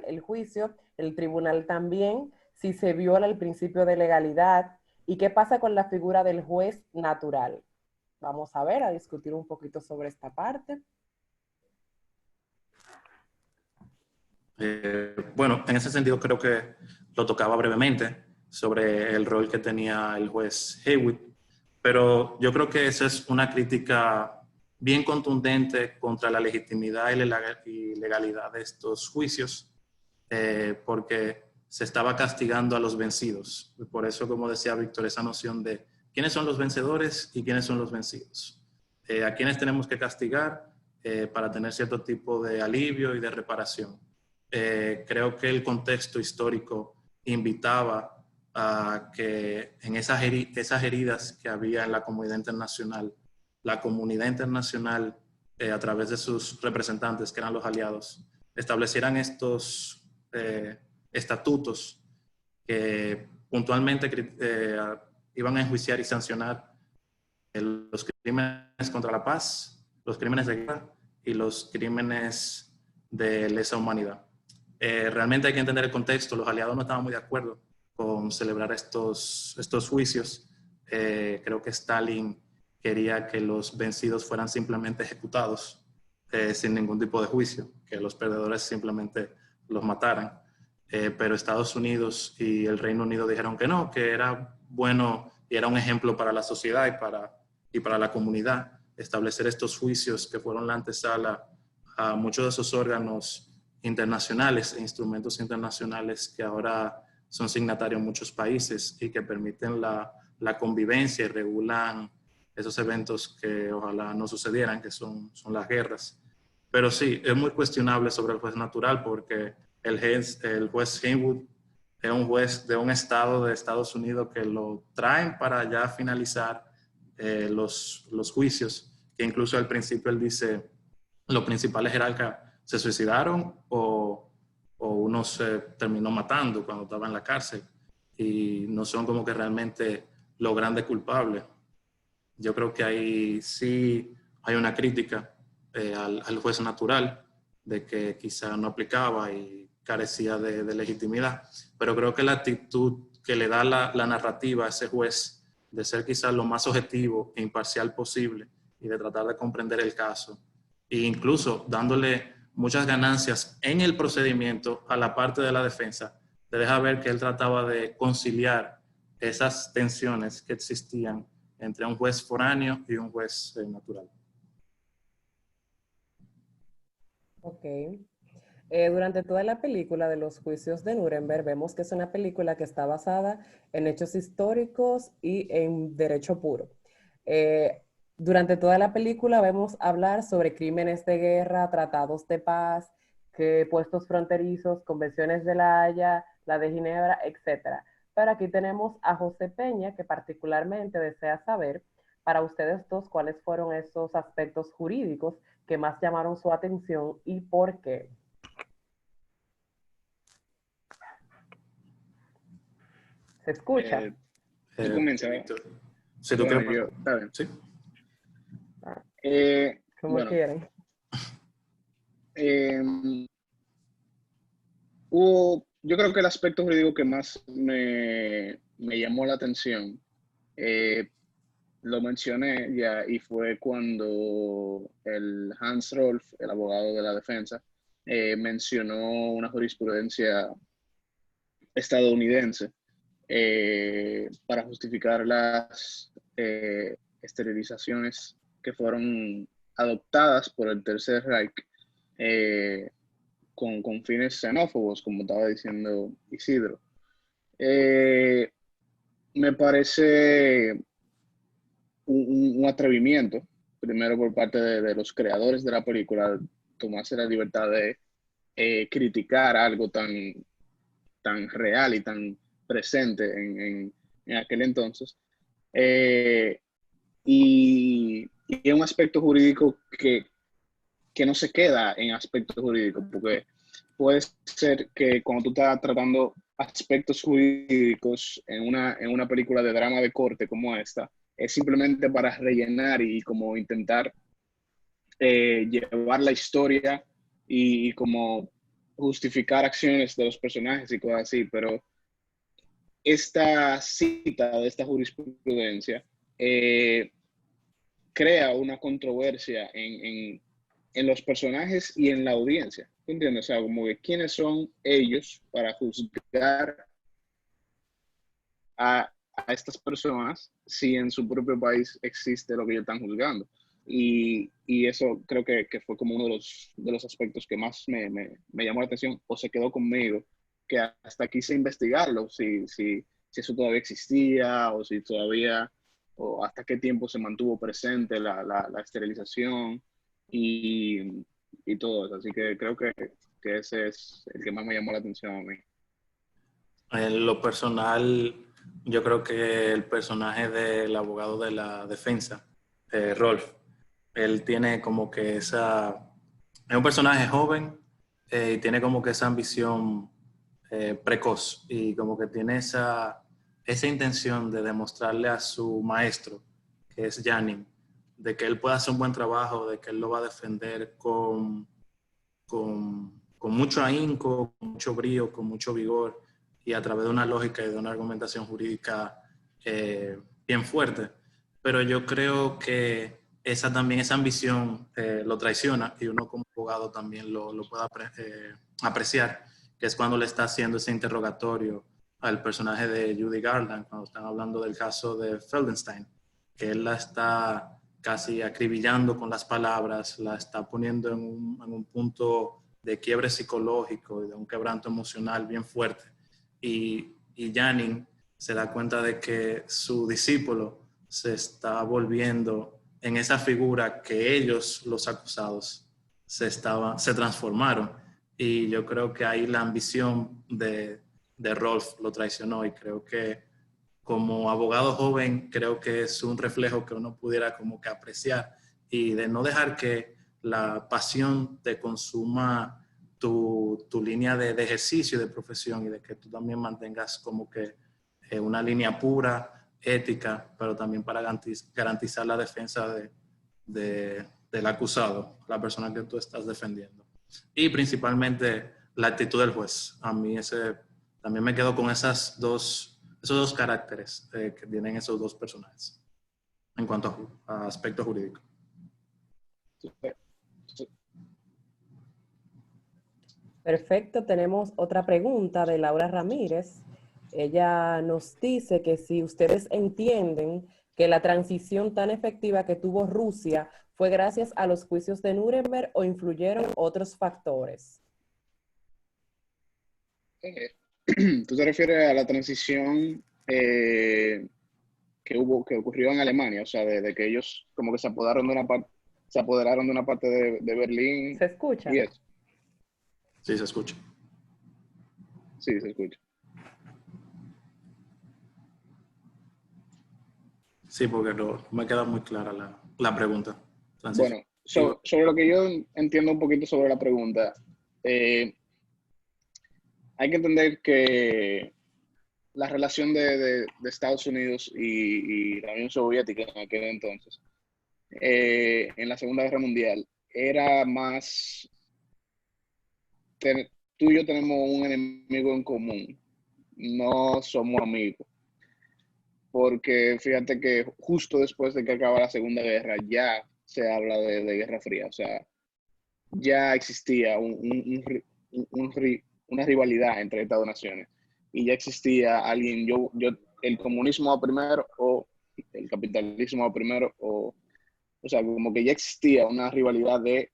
el juicio, el tribunal también, si se viola el principio de legalidad, y qué pasa con la figura del juez natural. Vamos a ver, a discutir un poquito sobre esta parte. Bueno, en ese sentido creo que lo tocaba brevemente sobre el rol que tenía el juez Hewitt, pero yo creo que esa es una crítica bien contundente contra la legitimidad y legalidad de estos juicios, porque se estaba castigando a los vencidos. Por eso, como decía Víctor, esa noción de quiénes son los vencedores y quiénes son los vencidos. A quiénes tenemos que castigar para tener cierto tipo de alivio y de reparación. Creo que el contexto histórico invitaba a que en esas heridas que había en la comunidad internacional a través de sus representantes, que eran los aliados, establecieran estos estatutos que puntualmente iban a enjuiciar y sancionar los crímenes contra la paz, los crímenes de guerra y los crímenes de lesa humanidad. Realmente hay que entender el contexto. Los aliados no estaban muy de acuerdo con celebrar estos juicios. Creo que Stalin quería que los vencidos fueran simplemente ejecutados sin ningún tipo de juicio, que los perdedores simplemente los mataran. Pero Estados Unidos y el Reino Unido dijeron que no, que era bueno y era un ejemplo para la sociedad y para la comunidad establecer estos juicios que fueron la antesala a muchos de esos órganos internacionales e instrumentos internacionales que ahora son signatarios en muchos países y que permiten la convivencia y regulan esos eventos que ojalá no sucedieran, que son las guerras. Pero sí, es muy cuestionable sobre el juez natural porque el juez Heywood es un juez de un estado de Estados Unidos que lo traen para ya finalizar los juicios, que incluso al principio él dice, los principales jerarcas se suicidaron o uno se terminó matando cuando estaba en la cárcel y no son como que realmente los grandes culpables. Yo creo que ahí sí hay una crítica al juez natural de que quizá no aplicaba y carecía de legitimidad, pero creo que la actitud que le da la narrativa a ese juez de ser quizás lo más objetivo e imparcial posible y de tratar de comprender el caso e incluso dándole muchas ganancias en el procedimiento a la parte de la defensa, te deja ver que él trataba de conciliar esas tensiones que existían entre un juez foráneo y un juez natural. Ok. Durante toda la película de los juicios de Nuremberg vemos que es una película que está basada en hechos históricos y en derecho puro. Durante toda la película vemos hablar sobre crímenes de guerra, tratados de paz, puestos fronterizos, convenciones de La Haya, la de Ginebra, etc. Pero aquí tenemos a José Peña, que particularmente desea saber para ustedes dos, ¿cuáles fueron esos aspectos jurídicos que más llamaron su atención y por qué? ¿Se escucha? Tú comienzas. Víctor, si tú Bueno, quieres, está bien. sí. Como Bueno, quieren. Yo creo que el aspecto jurídico que más me llamó la atención, lo mencioné ya, y fue cuando el Hans Rolf, el abogado de la defensa, mencionó una jurisprudencia estadounidense para justificar las esterilizaciones que fueron adoptadas por el Tercer Reich eh, con fines xenófobos, como estaba diciendo Isidro. Me parece un atrevimiento, primero por parte de los creadores de la película, tomarse la libertad de criticar algo tan real y tan presente en aquel entonces. Y es un aspecto jurídico que no se queda en aspectos jurídicos, porque puede ser que cuando tú estás tratando aspectos jurídicos en una película de drama de corte como esta, es simplemente para rellenar y como intentar llevar la historia y como justificar acciones de los personajes y cosas así, pero esta cita de esta jurisprudencia crea una controversia en los personajes y en la audiencia. ¿Entiendes? O sea, como que quiénes son ellos para juzgar a estas personas si en su propio país existe lo que ellos están juzgando. Y eso creo que fue como uno de los aspectos que más me llamó la atención o se quedó conmigo, que hasta quise investigarlo, si eso todavía existía o si todavía, o hasta qué tiempo se mantuvo presente la esterilización y todo eso. Así que creo que ese es el que más me llamó la atención a mí. En lo personal, yo creo que el personaje del abogado de la defensa, Rolf, él tiene como que esa... Es un personaje joven y tiene como que esa ambición precoz y como que tiene esa intención de demostrarle a su maestro, que es Janning, de que él puede hacer un buen trabajo, de que él lo va a defender con mucho ahínco, con mucho brío, con mucho vigor y a través de una lógica y de una argumentación jurídica bien fuerte. Pero yo creo que esa ambición lo traiciona y uno como abogado también lo puede apreciar, que es cuando le está haciendo ese interrogatorio al personaje de Judy Garland, cuando están hablando del caso de Feldenstein, que él la está casi acribillando con las palabras, la está poniendo en un punto de quiebre psicológico y de un quebranto emocional bien fuerte. Y Janning se da cuenta de que su discípulo se está volviendo en esa figura que ellos, los acusados, se transformaron. Y yo creo que ahí la ambición de Rolf lo traicionó y creo que como abogado joven creo que es un reflejo que uno pudiera como que apreciar y de no dejar que la pasión te consuma tu línea de ejercicio de profesión y de que tú también mantengas como que una línea pura, ética, pero también para garantizar la defensa del acusado, la persona que tú estás defendiendo. Y principalmente la actitud del juez. A mí también me quedo con esos dos caracteres que tienen esos dos personajes en cuanto a aspecto jurídico. Perfecto, tenemos otra pregunta de Laura Ramírez. Ella nos dice que si ustedes entienden que la transición tan efectiva que tuvo Rusia fue gracias a los juicios de Nuremberg o influyeron otros factores. ¿Tú te refieres a la transición que ocurrió en Alemania? O sea, de que ellos como que se apoderaron de una parte de Berlín. ¿Se escucha? Y eso. Sí, se escucha. Sí, se escucha. Sí, porque no me queda muy clara la pregunta, Francisco. Bueno, sobre lo que yo entiendo un poquito sobre la pregunta, hay que entender que la relación de Estados Unidos y la Unión Soviética en aquel entonces, en la Segunda Guerra Mundial, era más, tú y yo tenemos un enemigo en común, no somos amigos, porque fíjate que justo después de que acaba la Segunda Guerra ya se habla de Guerra Fría, o sea, ya existía una rivalidad entre estas dos naciones y ya existía alguien, el comunismo va primero o el capitalismo va primero, o sea, como que ya existía una rivalidad de,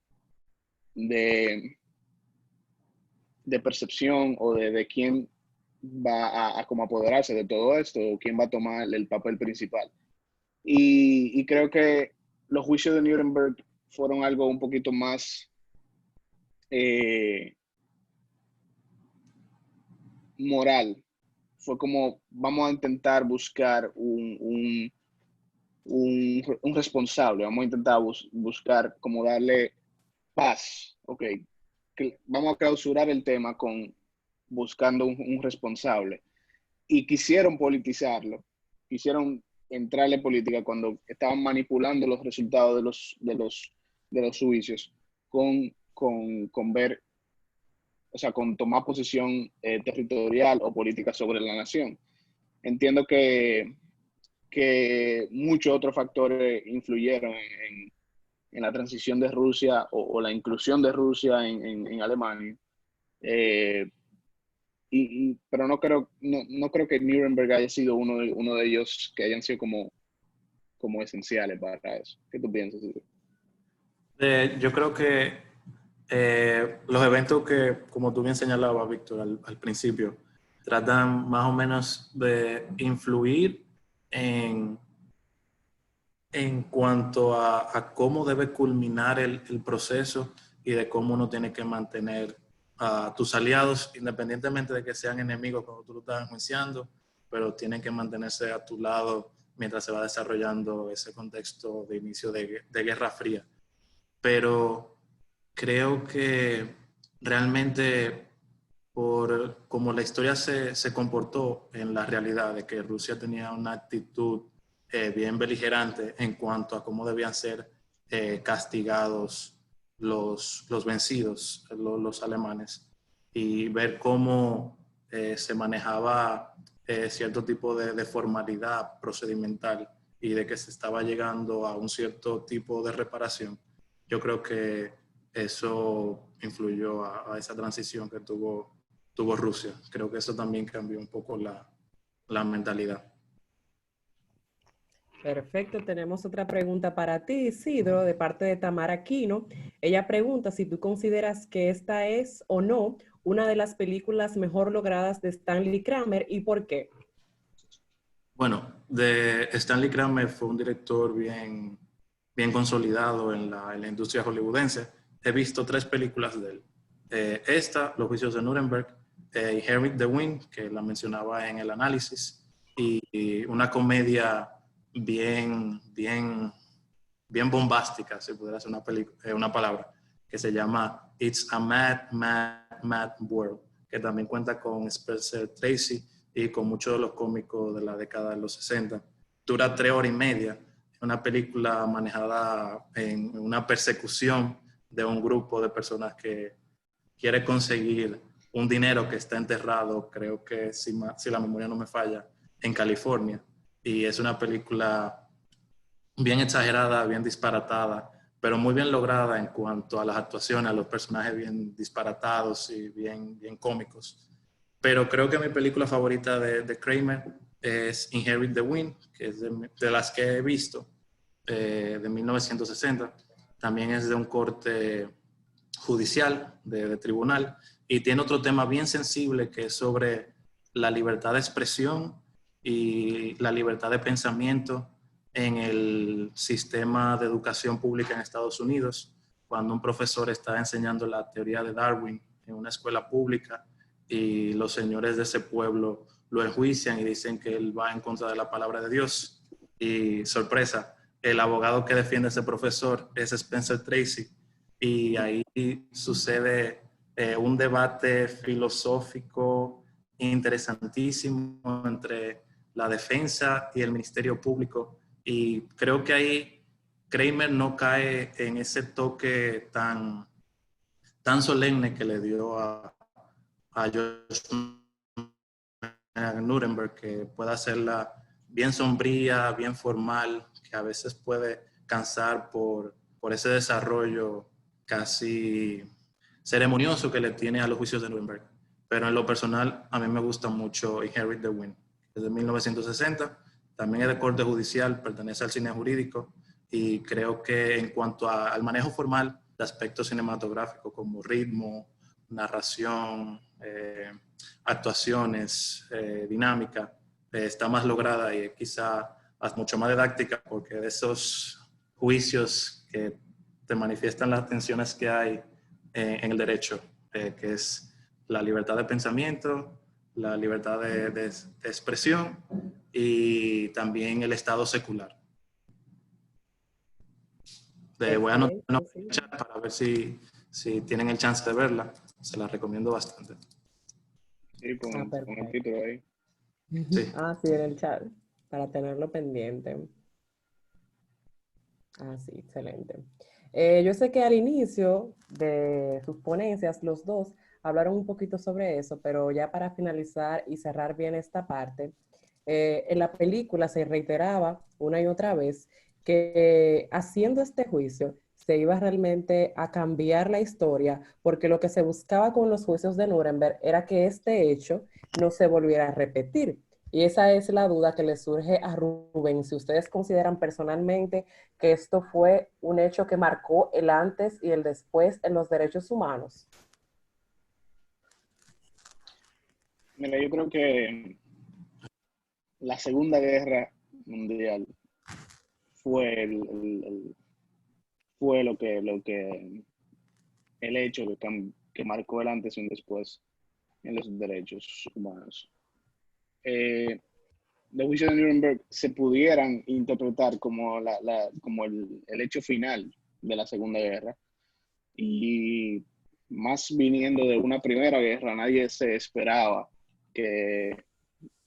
de percepción o de quién va a como apoderarse de todo esto o quién va a tomar el papel principal. Y creo que los juicios de Nuremberg fueron algo un poquito más moral. Fue como, vamos a intentar buscar un responsable, vamos a intentar buscar como darle paz, ok, vamos a clausurar el tema con buscando un responsable. Y quisieron politizarlo, quisieron entrarle política cuando estaban manipulando los resultados de los juicios con ver, o sea, con tomar posición territorial o política sobre la nación. Entiendo que muchos otros factores influyeron en la transición de Rusia o la inclusión de Rusia en Alemania. Pero no creo que Nuremberg haya sido uno de ellos que hayan sido como esenciales para eso. ¿Qué tú piensas? Yo creo que los eventos que, como tú bien señalabas, Víctor, al principio, tratan más o menos de influir en cuanto a cómo debe culminar el proceso y de cómo uno tiene que mantener a tus aliados, independientemente de que sean enemigos cuando tú lo estás enjuiciando, pero tienen que mantenerse a tu lado mientras se va desarrollando ese contexto de inicio de Guerra Fría. Pero creo que realmente por como la historia se comportó en la realidad de que Rusia tenía una actitud bien beligerante en cuanto a cómo debían ser castigados los vencidos, los alemanes, y ver cómo se manejaba cierto tipo de formalidad procedimental y de que se estaba llegando a un cierto tipo de reparación. Yo creo que eso influyó a esa transición que tuvo Rusia. Creo que eso también cambió un poco la mentalidad. Perfecto, tenemos otra pregunta para ti, Isidro, de parte de Tamara Aquino. Ella pregunta si tú consideras que esta es o no una de las películas mejor logradas de Stanley Kramer y por qué. Bueno, de Stanley Kramer fue un director bien consolidado en la industria hollywoodense. He visto 3 películas de él. Esta, Los Juicios de Nuremberg, Inherit the Wind, que la mencionaba en el análisis, y una comedia bien bombástica, si pudiera ser una palabra, que se llama It's a Mad, Mad, Mad World, que también cuenta con Spencer Tracy y con muchos de los cómicos de la década de los 60. Dura 3 horas y media. Es una película manejada en una persecución de un grupo de personas que quiere conseguir un dinero que está enterrado, creo que si la memoria no me falla, en California. Y es una película bien exagerada, bien disparatada, pero muy bien lograda en cuanto a las actuaciones, a los personajes bien disparatados y bien cómicos. Pero creo que mi película favorita de Kramer es Inherit the Wind, que es de las que he visto, de 1960. También es de un corte judicial, de tribunal, y tiene otro tema bien sensible que es sobre la libertad de expresión y la libertad de pensamiento en el sistema de educación pública en Estados Unidos, cuando un profesor está enseñando la teoría de Darwin en una escuela pública y los señores de ese pueblo lo enjuician y dicen que él va en contra de la palabra de Dios. y sorpresa, el abogado que defiende a ese profesor es Spencer Tracy, y ahí sucede un debate filosófico interesantísimo entre la defensa y el Ministerio Público, y creo que ahí Kramer no cae en ese toque tan solemne que le dio a George Nuremberg, que puede hacerla bien sombría, bien formal, que a veces puede cansar por ese desarrollo casi ceremonioso que le tiene a los juicios de Nuremberg. Pero en lo personal, a mí me gusta mucho Inherit the Wind, desde 1960. También es de corte judicial, pertenece al cine jurídico, y creo que en cuanto al manejo formal de aspectos cinematográficos como ritmo, narración, actuaciones, dinámica, está más lograda y quizá mucho más didáctica, porque de esos juicios que te manifiestan las tensiones que hay en el derecho, que es la libertad de pensamiento, la libertad de expresión y también el estado secular. Voy a anotar una fecha para ver si tienen el chance de verla. Se la recomiendo bastante. Sí, con el título ahí. Sí. Sí, en el chat, para tenerlo pendiente. Sí, excelente. Yo sé que al inicio de sus ponencias, los dos hablaron un poquito sobre eso, pero ya para finalizar y cerrar bien esta parte, en la película se reiteraba una y otra vez que haciendo este juicio se iba realmente a cambiar la historia, porque lo que se buscaba con los juicios de Nuremberg era que este hecho no se volviera a repetir. Y esa es la duda que le surge a Rubén, si ustedes consideran personalmente que esto fue un hecho que marcó el antes y el después en los derechos humanos. Mira, yo creo que la Segunda Guerra Mundial fue fue lo que el hecho que marcó el antes y un después en los derechos humanos. Los juicios de Nuremberg se pudieran interpretar como, como el hecho final de la Segunda Guerra, y más viniendo de una primera guerra, nadie se esperaba que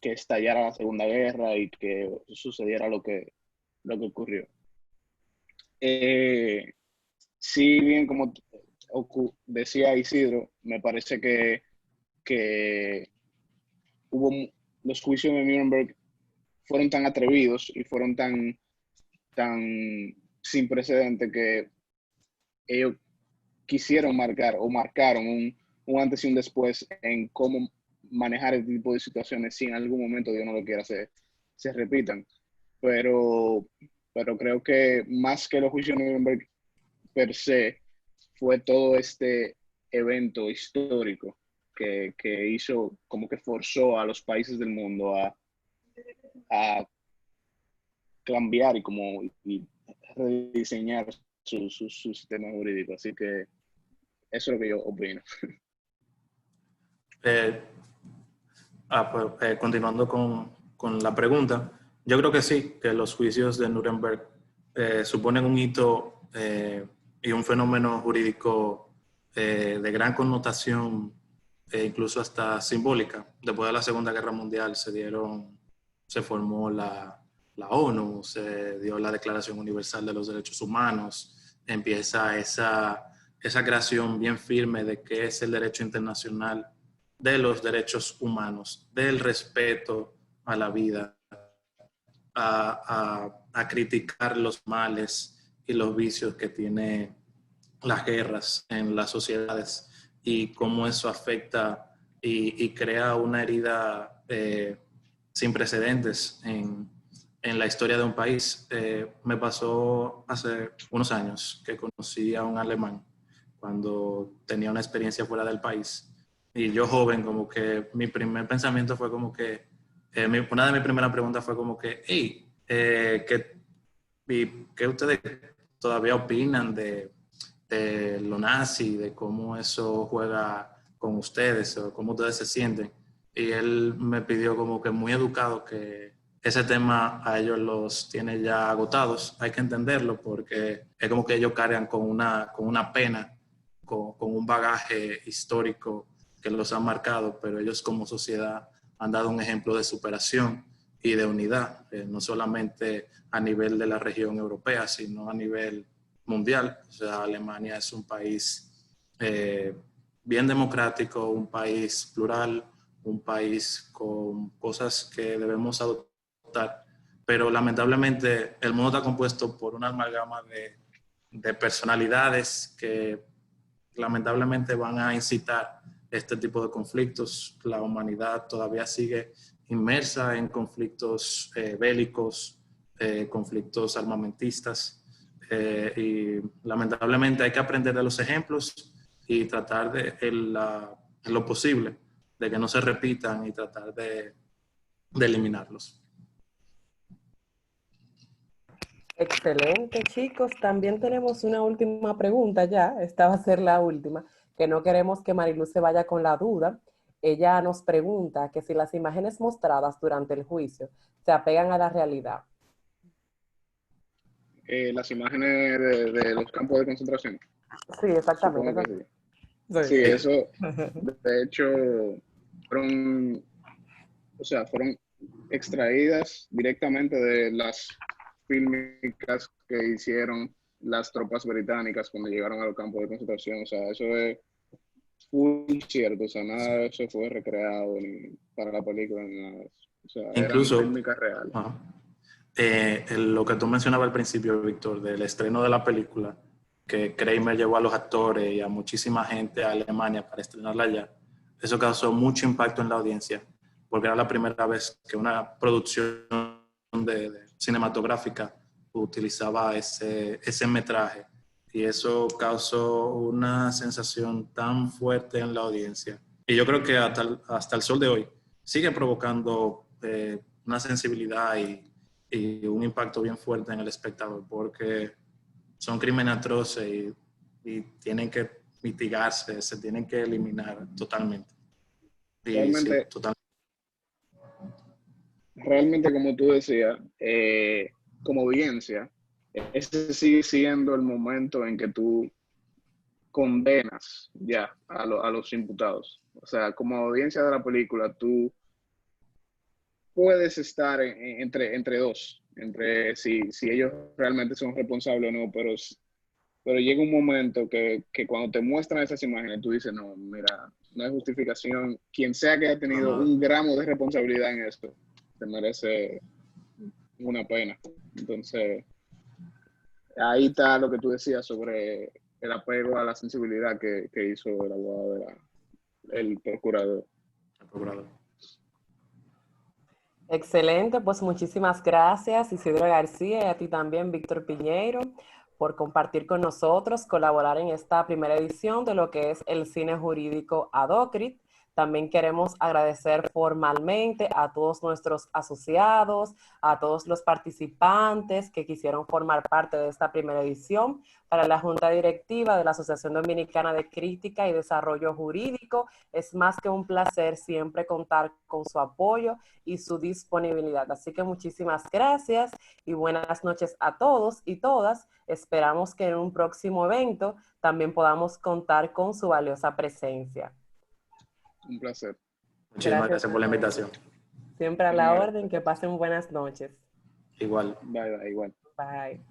estallara la Segunda Guerra y que sucediera lo que ocurrió. Sí, bien, como decía Isidro, me parece que hubo los juicios de Nuremberg fueron tan atrevidos y fueron tan sin precedente que ellos quisieron marcar o marcaron un antes y un después en cómo manejar este tipo de situaciones si en algún momento, Dios no lo quiera, se repitan. Pero creo que más que los juicios de Nuremberg per se, fue todo este evento histórico que hizo, como que forzó a los países del mundo a cambiar y rediseñar su sistema jurídico. Así que eso es lo que yo opino. Continuando con la pregunta, yo creo que sí, que los juicios de Nuremberg suponen un hito y un fenómeno jurídico de gran connotación, incluso hasta simbólica. Después de la Segunda Guerra Mundial se formó la ONU, se dio la Declaración Universal de los Derechos Humanos, empieza esa creación bien firme de qué es el derecho internacional, de los derechos humanos, del respeto a la vida, a criticar los males y los vicios que tiene las guerras en las sociedades y cómo eso afecta y crea una herida sin precedentes en la historia de un país. Me pasó hace unos años que conocí a un alemán cuando tenía una experiencia fuera del país. Y yo joven, como que mi primer pensamiento fue como que, una de mis primeras preguntas fue como que, hey, ¿qué ustedes todavía opinan de lo nazi, de cómo eso juega con ustedes o cómo ustedes se sienten? Y él me pidió como que muy educado que ese tema a ellos los tiene ya agotados. Hay que entenderlo porque es como que ellos cargan con una pena, con un bagaje histórico que los ha marcado, pero ellos como sociedad han dado un ejemplo de superación y de unidad, no solamente a nivel de la región europea, sino a nivel mundial. O sea, Alemania es un país bien democrático, un país plural, un país con cosas que debemos adoptar, pero lamentablemente el mundo está compuesto por una amalgama de personalidades que lamentablemente van a incitar este tipo de conflictos. La humanidad todavía sigue inmersa en conflictos bélicos, conflictos armamentistas, y lamentablemente hay que aprender de los ejemplos y tratar en lo posible de que no se repitan y tratar de eliminarlos. Excelente, chicos. También tenemos una última pregunta ya. Esta va a ser la última, que no queremos que Mariluz se vaya con la duda. Ella nos pregunta que si las imágenes mostradas durante el juicio se apegan a la realidad. Las imágenes de los campos de concentración. Sí, exactamente. Supongo que sí. Sí. Sí, eso, de hecho, fueron, o sea, fueron extraídas directamente de las fílmicas que hicieron las tropas británicas cuando llegaron a los campos de concentración. O sea, eso es full cierto. O sea, nada de eso fue recreado ni para la película ni nada de eso. O sea, eran Incluso, fílmicas reales. lo que tú mencionabas al principio, Víctor, del estreno de la película, que Kramer llevó a los actores y a muchísima gente a Alemania para estrenarla allá, eso causó mucho impacto en la audiencia, porque era la primera vez que una producción cinematográfica utilizaba ese metraje, y eso causó una sensación tan fuerte en la audiencia. Y yo creo que hasta el sol de hoy sigue provocando una sensibilidad y un impacto bien fuerte en el espectador, porque son crímenes atroces y tienen que mitigarse, se tienen que eliminar totalmente. Y sí, Realmente, totalmente. realmente como tú decías, como audiencia, ese sigue siendo el momento en que tú condenas ya a los imputados. O sea, como audiencia de la película, tú puedes estar entre dos, entre si ellos realmente son responsables o no, pero llega un momento que cuando te muestran esas imágenes, tú dices, no, mira, no hay justificación. Quien sea que haya tenido No, un gramo de responsabilidad en esto, te merece una pena. Entonces, ahí está lo que tú decías sobre el apego a la sensibilidad que hizo el abogado el procurador. el procurador. Excelente, pues muchísimas gracias Isidro García y a ti también, Víctor Piñeiro, por compartir con nosotros, colaborar en esta primera edición de lo que es el cine jurídico Adocrit. También queremos agradecer formalmente a todos nuestros asociados, a todos los participantes que quisieron formar parte de esta primera edición, para la Junta Directiva de la Asociación Dominicana de Crítica y Desarrollo Jurídico. Es más que un placer siempre contar con su apoyo y su disponibilidad. Así que muchísimas gracias y buenas noches a todos y todas. Esperamos que en un próximo evento también podamos contar con su valiosa presencia. Un placer. Muchísimas gracias por la invitación. Siempre a la orden, que pasen buenas noches. Igual. Bye, bye, igual. Bye.